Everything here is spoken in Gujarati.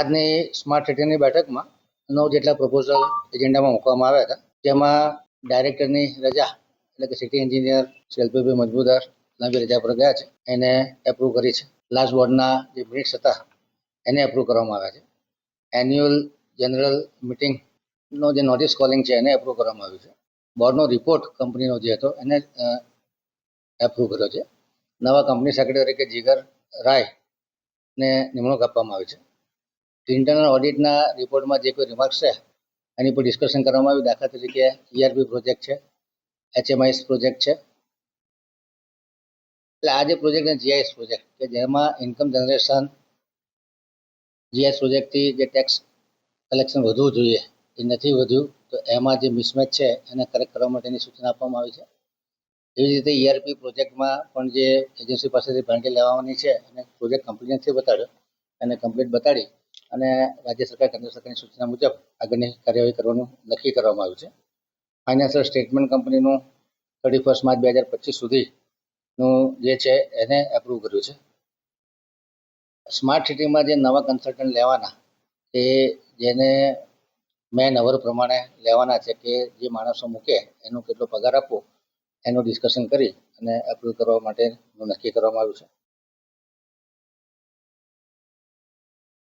આજની સ્માર્ટ સિટીની બેઠકમાં 9 જેટલા પ્રપોઝલ એજન્ડામાં મૂકવામાં આવ્યા હતા, જેમાં ડાયરેક્ટરની રજા એટલે કે સિટી એન્જિનિયર શ્રી એલપીભાઈ મજમુદાર લાંબી રજા પર ગયા છે, એને એપ્રૂવ કરી છે. લાસ્ટ બોર્ડના જે મિનિટ્સ હતા એને એપ્રૂવ કરવામાં આવ્યા છે. એન્યુઅલ જનરલ મિટિંગનો જે નોટિસ કોલિંગ છે એને એપ્રૂવ કરવામાં આવ્યું છે. બોર્ડનો રિપોર્ટ કંપનીનો જે હતો એને એપ્રૂવ કર્યો છે. નવા કંપની સેક્રેટરી તરીકે જીગર રાયને નિમણૂક આપવામાં આવી છે. ઇન્ટરનલ ઓડિટના રિપોર્ટમાં જે કોઈ રિમાર્ક્સ છે એની પર ડિસ્કશન કરવામાં આવ્યું. દાખલા તરીકે ERP પ્રોજેક્ટ છે, HMIS પ્રોજેક્ટ છે. એટલે આ જે પ્રોજેક્ટ છે GIS પ્રોજેક્ટ કે જેમાં ઇન્કમ જનરેશન GIS પ્રોજેક્ટથી જે ટેક્સ કલેક્શન વધવું જોઈએ એ નથી વધ્યું, તો એમાં જે મિસમેચ છે એને કરેક્ટ કરવા માટેની સૂચના આપવામાં આવી છે. એવી રીતે ERP પ્રોજેક્ટમાં પણ જે એજન્સી પાસેથી પેનલ્ટી લેવાની છે અને પ્રોજેક્ટ કમ્પ્લીટ નથી બતાડ્યો એને કમ્પ્લીટ બતાડી અને રાજ્ય સરકાર કેન્દ્ર સરકારની સૂચના મુજબ આગળની કાર્યવાહી કરવાનું નક્કી કરવામાં આવ્યું છે. ફાઇનાન્શિયલ સ્ટેટમેન્ટ કંપનીનું 31 માર્ચ 2025 સુધીનું જે છે એને એપ્રૂવ કર્યું છે. સ્માર્ટ સિટીમાં જે નવા કન્સલ્ટન્ટ લેવાના એ જેને મેન અવર પ્રમાણે લેવાના છે કે જે માણસો મૂકે એનો કેટલો પગાર આપવો એનું ડિસ્કશન કરી અને એપ્રૂવ કરવા માટેનું નક્કી કરવામાં આવ્યું છે.